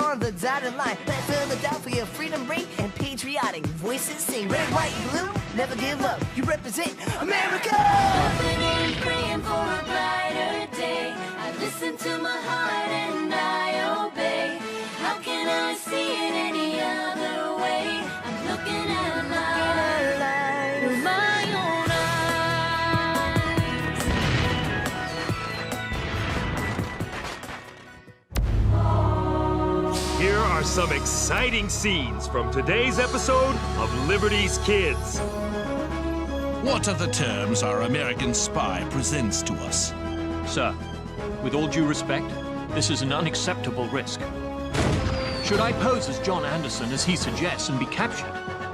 on the dotted line. Let Philadelphia freedom ring and patriotic voices sing. Red, white, blue, never give up. You represent America. Hoping and praying for a brighter day. I listen to my heart and I obey. How can I see it any other way? I'm looking at a light through my own eyes. Here are some exciting scenes from today's episode of Liberty's Kids. What are the terms our American spy presents to us? Sir, with all due respect, this is an unacceptable risk. Should I pose as John Anderson, as he suggests, and be captured,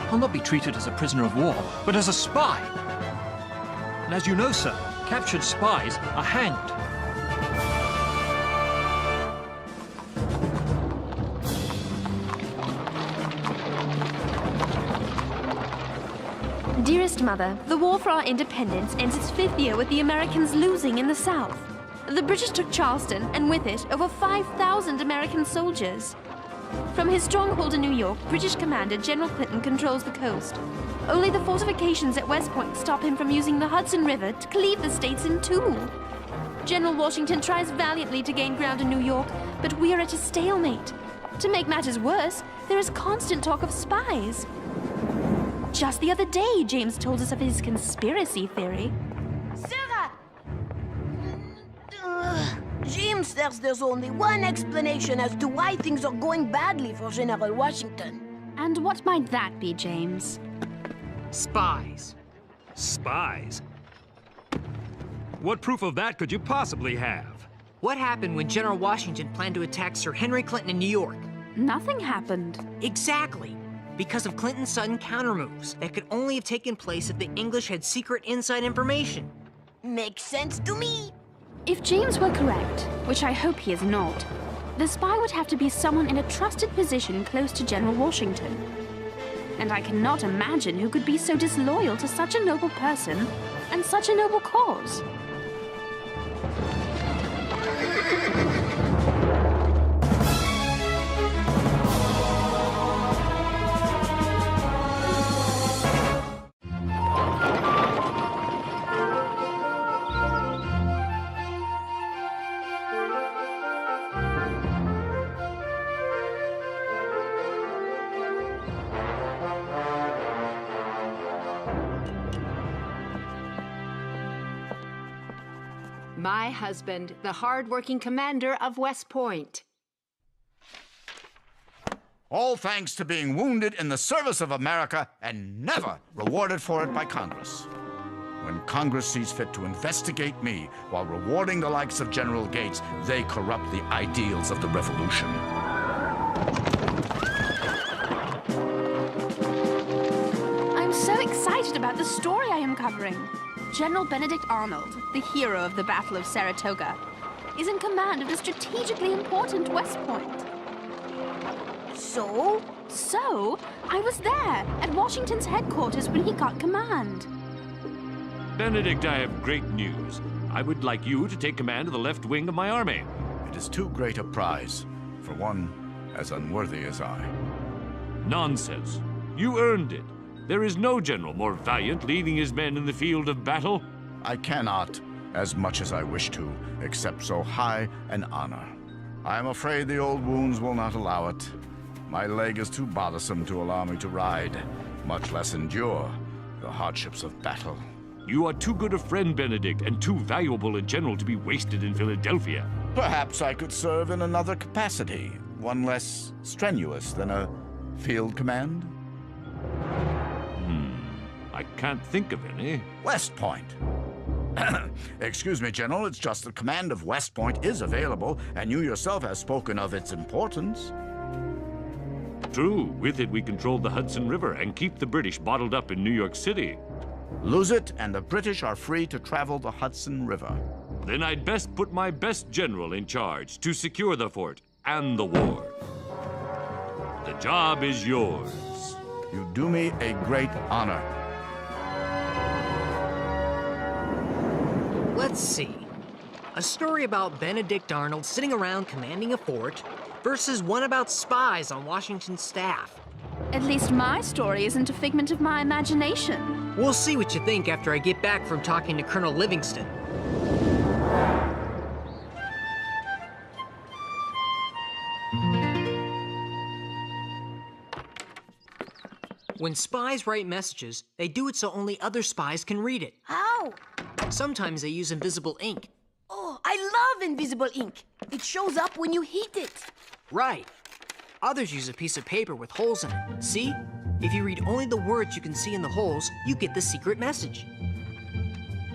I'll not be treated as a prisoner of war, but as a spy. And as you know, sir, captured spies are hanged. Dearest Mother, the war for our independence ends its 5th year with the Americans losing in the South. The British took Charleston, and with it, over 5,000 American soldiers. From his stronghold in New York, British Commander General Clinton controls the coast. Only the fortifications at West Point stop him from using the Hudson River to cleave the states in two. General Washington tries valiantly to gain ground in New York, but we are at a stalemate. To make matters worse, there is constant talk of spies. Just the other day, James told us of his conspiracy theory. Sarah! James says there's only one explanation as to why things are going badly for General Washington. And what might that be, James? Spies. Spies? What proof of that could you possibly have? What happened when General Washington planned to attack Sir Henri Clinton in New York? Nothing happened. Exactly. Because of Clinton's sudden countermoves that could only have taken place if the English had secret inside information. Makes sense to me. If James were correct, which I hope he is not, the spy would have to be someone in a trusted position close to General Washington. And I cannot imagine who could be so disloyal to such a noble person and such a noble cause. My husband, the hard-working commander of West Point. All thanks to being wounded in the service of America and never rewarded for it by Congress. When Congress sees fit to investigate me while rewarding the likes of General Gates, they corrupt the ideals of the Revolution. I'm so excited about the story I am covering. General Benedict Arnold, the hero of the Battle of Saratoga, is in command of the strategically important West Point. So? So, I was there at Washington's headquarters when he got command. Benedict, I have great news. I would like you to take command of the left wing of my army. It is too great a prize for one as unworthy as I. Nonsense. You earned it. There is no general more valiant leading his men in the field of battle. I cannot, as much as I wish to, accept so high an honor. I am afraid the old wounds will not allow it. My leg is too bothersome to allow me to ride, much less endure the hardships of battle. You are too good a friend, Benedict, and too valuable a general to be wasted in Philadelphia. Perhaps I could serve in another capacity, one less strenuous than a field command. I can't think of any. West Point. Excuse me, General, it's just the command of West Point is available, and you yourself have spoken of its importance. True. With it, we control the Hudson River and keep the British bottled up in New York City. Lose it, and the British are free to travel the Hudson River. Then I'd best put my best general in charge to secure the fort and the war. The job is yours. You do me a great honor. Let's see. A story about Benedict Arnold sitting around commanding a fort, versus one about spies on Washington's staff. At least my story isn't a figment of my imagination. We'll see what you think after I get back from talking to Colonel Livingston. When spies write messages, they do it so only other spies can read it. How? Sometimes they use invisible ink. Oh, I love invisible ink. It shows up when you heat it. Right. Others use a piece of paper with holes in it. See? If you read only the words you can see in the holes, you get the secret message.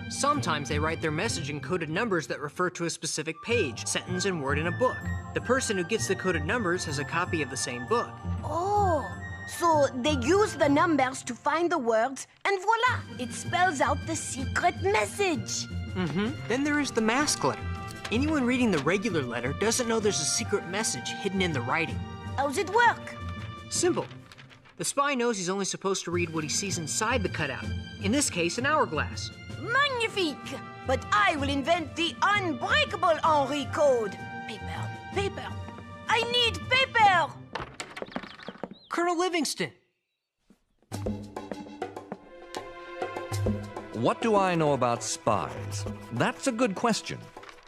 Sometimes they write their message in coded numbers that refer to a specific page, sentence, and word in a book. The person who gets the coded numbers has a copy of the same book. Oh, so they use the numbers to find the words, and voila, it spells out the secret message. Then there is the mask letter. Anyone reading the regular letter doesn't know there's a secret message hidden in the writing. How's it work? Simple. The spy knows he's only supposed to read what he sees inside the cutout. In this case, an hourglass. Magnifique! But I will invent the unbreakable Henri code. Paper, paper. I need paper! Colonel Livingston! What do I know about spies? That's a good question.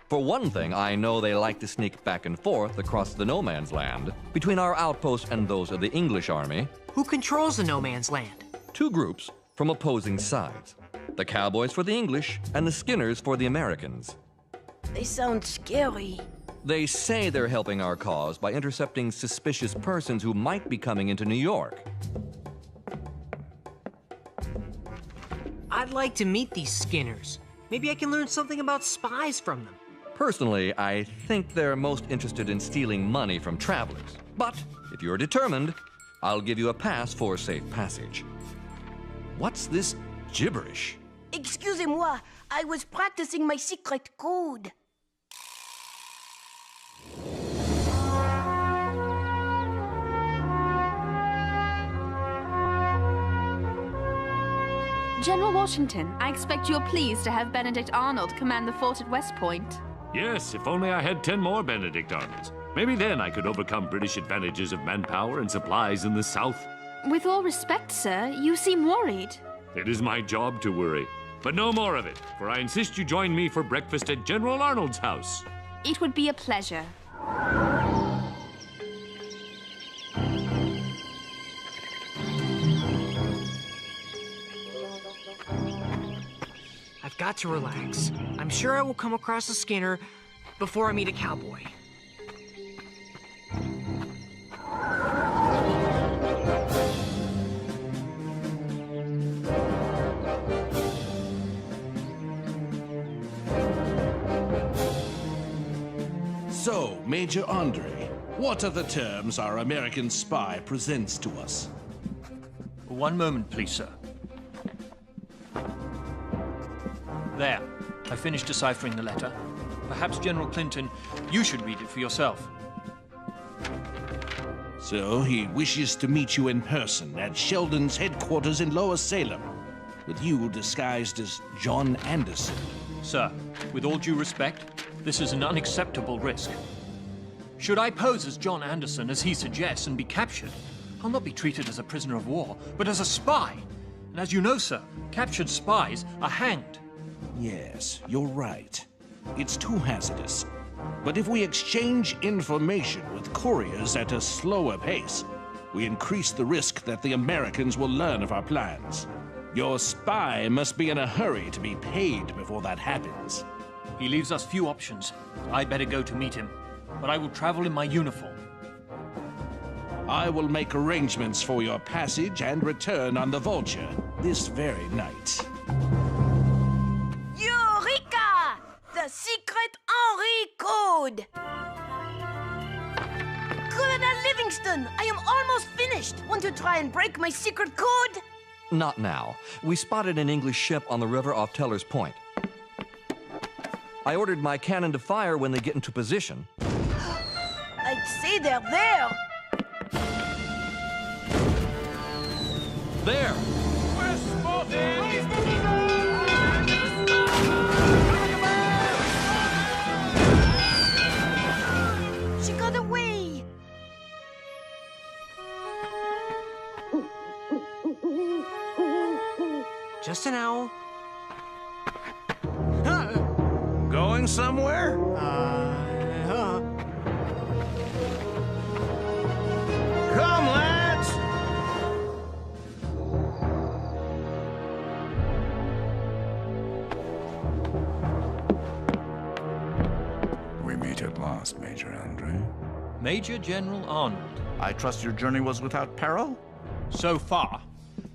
For one thing, I know they like to sneak back and forth across the no man's land between our outposts and those of the English army. Who controls the no man's land? Two groups from opposing sides. The cowboys for the English and the skinners for the Americans. They sound scary. They say they're helping our cause by intercepting suspicious persons who might be coming into New York. I'd like to meet these skinners. Maybe I can learn something about spies from them. Personally, I think they're most interested in stealing money from travelers. But if you're determined, I'll give you a pass for safe passage. What's this gibberish? Excusez-moi, I was practicing my secret code. General Washington, I expect you're pleased to have Benedict Arnold command the fort at West Point. Yes, if only I had 10 more Benedict Arnolds. Maybe then I could overcome British advantages of manpower and supplies in the South. With all respect, sir, you seem worried. It is my job to worry. But no more of it, for I insist you join me for breakfast at General Arnold's house. It would be a pleasure. I've got to relax. I'm sure I will come across a skinner before I meet a cowboy. So, Major Andre, what are the terms our American spy presents to us? One moment, please, sir. There. I finished deciphering the letter. Perhaps, General Clinton, you should read it for yourself. So, he wishes to meet you in person at Sheldon's headquarters in Lower Salem, with you disguised as John Anderson. Sir, with all due respect, this is an unacceptable risk. Should I pose as John Anderson, as he suggests, and be captured, I'll not be treated as a prisoner of war, but as a spy. And as you know, sir, captured spies are hanged. Yes, you're right. It's too hazardous. But if we exchange information with couriers at a slower pace, we increase the risk that the Americans will learn of our plans. Your spy must be in a hurry to be paid before that happens. He leaves us few options. I'd better go to meet him, but I will travel in my uniform. I will make arrangements for your passage and return on the Vulture this very night. Eureka! The secret Henri code! Colonel Livingston, I am almost finished. Want to try and break my secret code? Not now. We spotted an English ship on the river off Teller's Point. I ordered my cannon to fire when they get into position. I'd say they're there. There! She got away. just an owl. Going somewhere? Come, lads! We meet at last, Major Andre. Major General Arnold. I trust your journey was without peril? So far.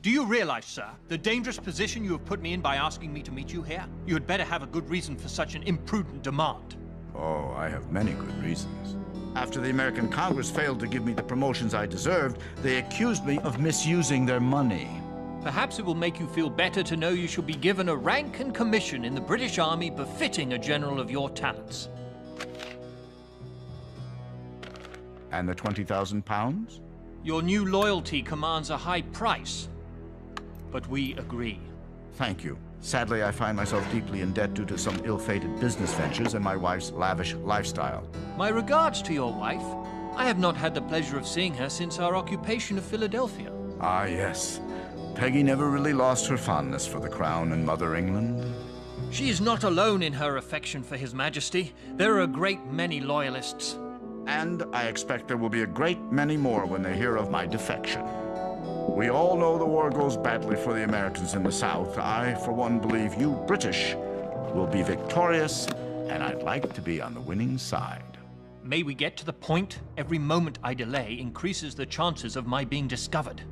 Do you realize, sir, the dangerous position you have put me in by asking me to meet you here? You had better have a good reason for such an imprudent demand. Oh, I have many good reasons. After the American Congress failed to give me the promotions I deserved, they accused me of misusing their money. Perhaps it will make you feel better to know you shall be given a rank and commission in the British Army befitting a general of your talents. And the 20,000 pounds? Your new loyalty commands a high price, but we agree. Thank you. Sadly, I find myself deeply in debt due to some ill-fated business ventures and my wife's lavish lifestyle. My regards to your wife. I have not had the pleasure of seeing her since our occupation of Philadelphia. Ah, yes. Peggy never really lost her fondness for the crown and Mother England. She is not alone in her affection for His Majesty. There are a great many loyalists. And I expect there will be a great many more when they hear of my defection. We all know the war goes badly for the Americans in the South. I, for one, believe you British will be victorious, and I'd like to be on the winning side. May we get to the point? Every moment I delay increases the chances of my being discovered.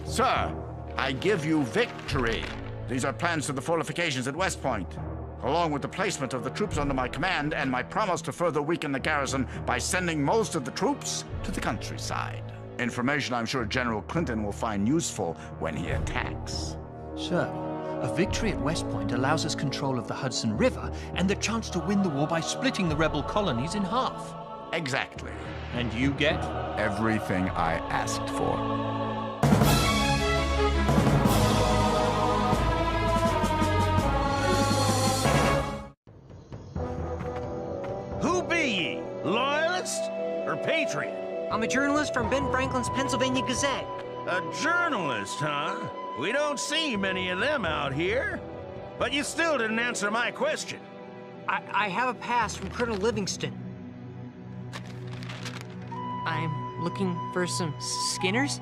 Sir, I give you victory. These are plans to the fortifications at West Point, along with the placement of the troops under my command and my promise to further weaken the garrison by sending most of the troops to the countryside. Information I'm sure General Clinton will find useful when he attacks. Sir, a victory at West Point allows us control of the Hudson River and the chance to win the war by splitting the rebel colonies in half. Exactly. And you get? Everything I asked for. Who be ye? Loyalist or patriot? I'm a journalist from Ben Franklin's Pennsylvania Gazette. A journalist, huh? We don't see many of them out here. But you still didn't answer my question. I have a pass from Colonel Livingston. I'm looking for some Skinners.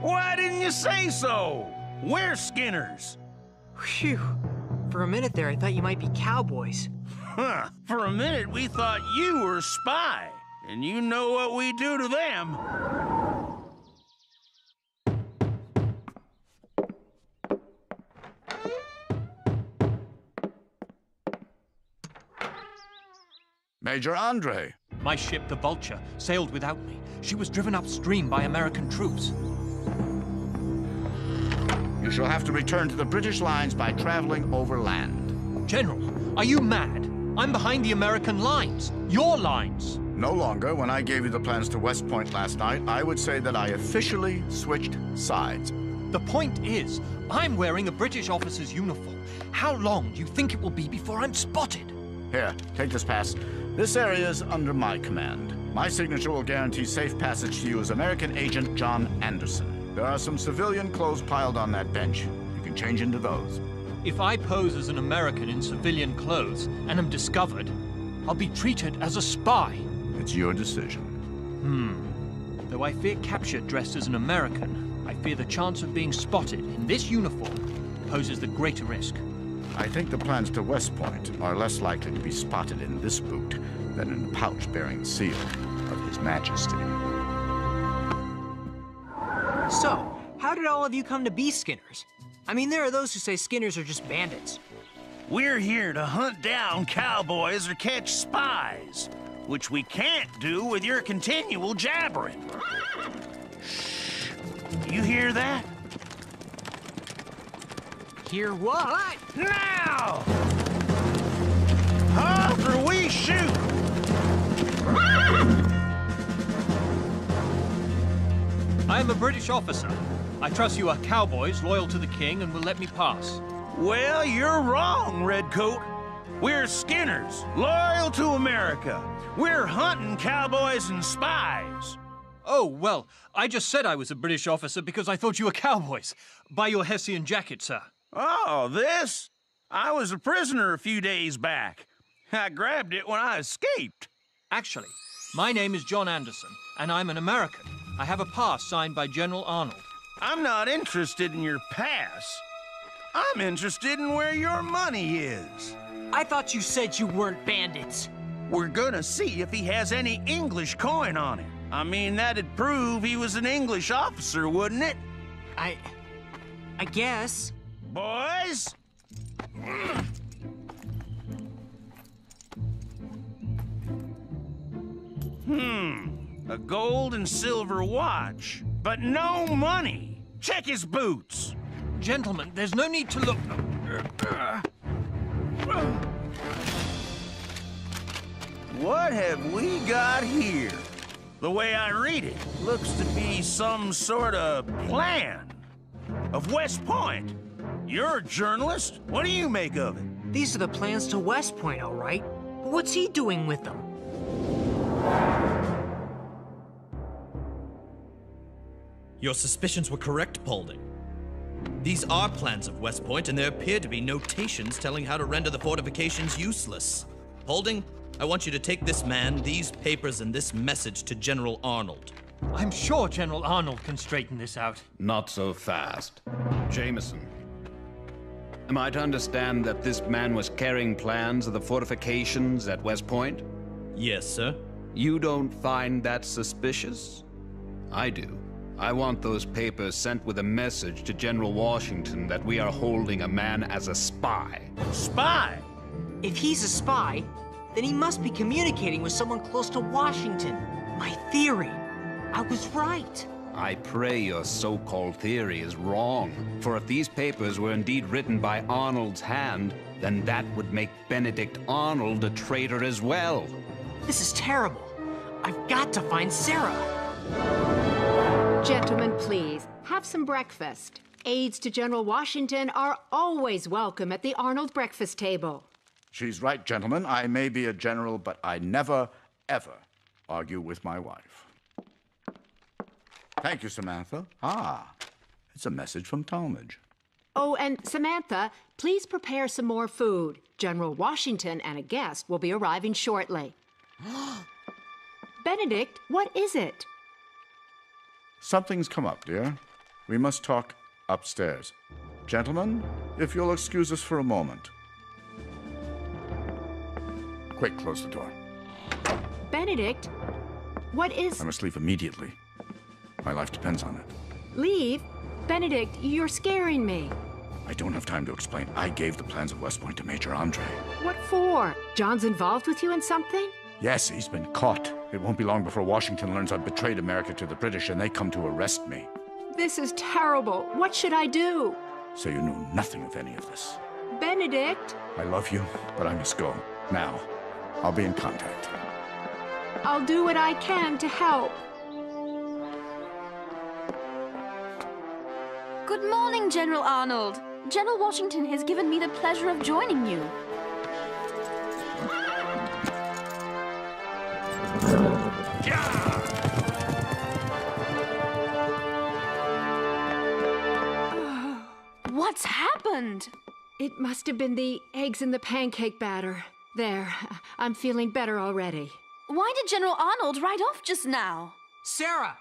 Why didn't you say so? We're Skinners. Phew. For a minute there, I thought you might be cowboys. Huh. For a minute, we thought you were a spy. And you know what we do to them. Major Andre. My ship, the Vulture, sailed without me. She was driven upstream by American troops. You shall have to return to the British lines by traveling overland. General, are you mad? I'm behind the American lines. Your lines. No longer. When I gave you the plans to West Point last night, I would say that I officially switched sides. The point is, I'm wearing a British officer's uniform. How long do you think it will be before I'm spotted? Here, take this pass. This area is under my command. My signature will guarantee safe passage to you as American agent John Anderson. There are some civilian clothes piled on that bench. You can change into those. If I pose as an American in civilian clothes and am discovered, I'll be treated as a spy. It's your decision. Though I fear capture dressed as an American, I fear the chance of being spotted in this uniform poses the greater risk. I think the plans to West Point are less likely to be spotted in this boot than in the pouch bearing the seal of His Majesty. So, how did all of you come to be Skinners? I mean, there are those who say Skinners are just bandits. We're here to hunt down cowboys or catch spies, which we can't do with your continual jabbering. Shh. You hear that? Hear what? Now! After we shoot! I am a British officer. I trust you are cowboys loyal to the king and will let me pass. Well, you're wrong, Redcoat. We're Skinners, loyal to America. We're hunting cowboys and spies. Oh, well, I just said I was a British officer because I thought you were cowboys. By your Hessian jacket, sir. Oh, this? I was a prisoner a few days back. I grabbed it when I escaped. Actually, my name is John Anderson, and I'm an American. I have a pass signed by General Arnold. I'm not interested in your pass. I'm interested in where your money is. I thought you said you weren't bandits. We're gonna see if he has any English coin on him. I mean, that'd prove he was an English officer, wouldn't it? I guess. Boys? A gold and silver watch, but no money. Check his boots. Gentlemen, there's no need to look. What have we got here? The way I read it, looks to be some sort of plan of West Point. You're a journalist. What do you make of it? These are the plans to West Point, all right. But what's he doing with them? Your suspicions were correct, Paulding. These are plans of West Point, and there appear to be notations telling how to render the fortifications useless. Paulding, I want you to take this man, these papers, and this message to General Arnold. I'm sure General Arnold can straighten this out. Not so fast. Jameson, am I to understand that this man was carrying plans of the fortifications at West Point? Yes, sir. You don't find that suspicious? I do. I want those papers sent with a message to General Washington that we are holding a man as a spy. Spy? If he's a spy, then he must be communicating with someone close to Washington. My theory. I was right. I pray your so-called theory is wrong. For if these papers were indeed written by Arnold's hand, then that would make Benedict Arnold a traitor as well. This is terrible. I've got to find Sarah. Gentlemen, please, have some breakfast. Aides to General Washington are always welcome at the Arnold breakfast table. She's right, gentlemen. I may be a general, but I never, ever argue with my wife. Thank you, Samantha. Ah, it's a message from Talmadge. Oh, and Samantha, please prepare some more food. General Washington and a guest will be arriving shortly. Benedict, what is it? Something's come up, dear. We must talk upstairs. Gentlemen, if you'll excuse us for a moment. Quick, close the door. Benedict, what is... I must leave immediately. My life depends on it. Leave? Benedict, you're scaring me. I don't have time to explain. I gave the plans of West Point to Major Andre. What for? John's involved with you in something? Yes, he's been caught. It won't be long before Washington learns I've betrayed America to the British and they come to arrest me. This is terrible. What should I do? So you know nothing of any of this. Benedict? I love you, but I must go. Now, I'll be in contact. I'll do what I can to help. Good morning, General Arnold. General Washington has given me the pleasure of joining you. What's happened? It must have been the eggs in the pancake batter. There, I'm feeling better already. Why did General Arnold ride off just now? Sarah!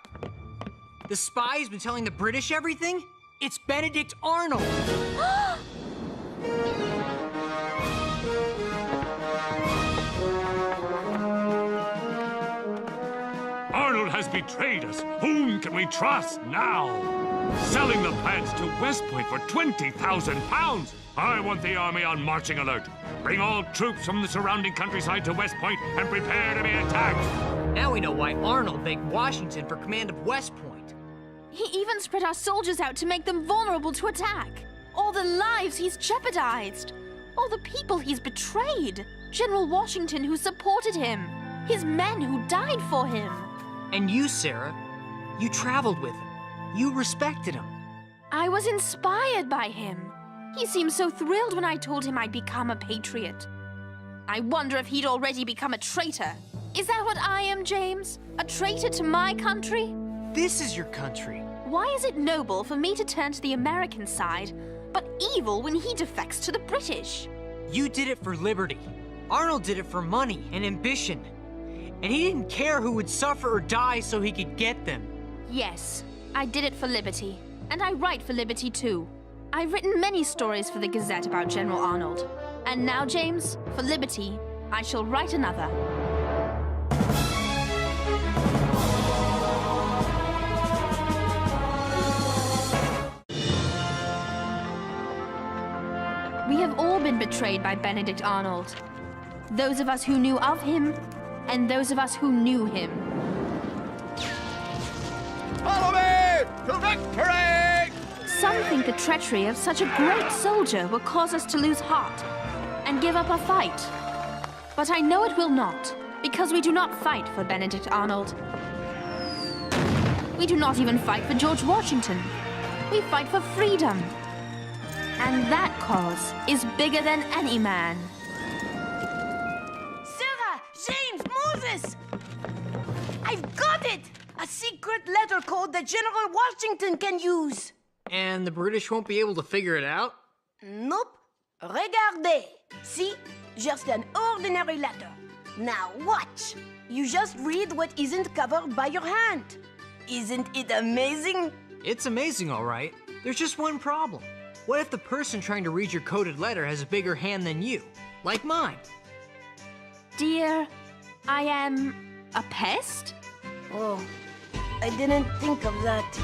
The spy has been telling the British everything? It's Benedict Arnold! Arnold has betrayed us. Whom can we trust now? Selling the plans to West Point for 20,000 pounds. I want the army on marching alert. Bring all troops from the surrounding countryside to West Point and prepare to be attacked. Now we know why Arnold begged Washington for command of West Point. He even spread our soldiers out to make them vulnerable to attack. All the lives he's jeopardized. All the people he's betrayed. General Washington who supported him. His men who died for him. And you, Sarah, you traveled with him. You respected him. I was inspired by him. He seemed so thrilled when I told him I'd become a patriot. I wonder if he'd already become a traitor. Is that what I am, James? A traitor to my country? This is your country. Why is it noble for me to turn to the American side, but evil when he defects to the British? You did it for liberty. Arnold did it for money and ambition. And he didn't care who would suffer or die so he could get them. Yes, I did it for liberty. And I write for liberty too. I've written many stories for the Gazette about General Arnold. And now, James, for liberty, I shall write another. We have all been betrayed by Benedict Arnold. Those of us who knew of him, and those of us who knew him. Follow me to victory! Some think the treachery of such a great soldier will cause us to lose heart and give up our fight. But I know it will not, because we do not fight for Benedict Arnold. We do not even fight for George Washington. We fight for freedom. And that cause is bigger than any man. Sarah, James, Moses! I've got it! A secret letter code that General Washington can use. And the British won't be able to figure it out? Nope. Regardez. See? Just an ordinary letter. Now watch. You just read what isn't covered by your hand. Isn't it amazing? It's amazing, all right. There's just one problem. What if the person trying to read your coded letter has a bigger hand than you? Like mine. Dear, I am a pest? Oh, I didn't think of that.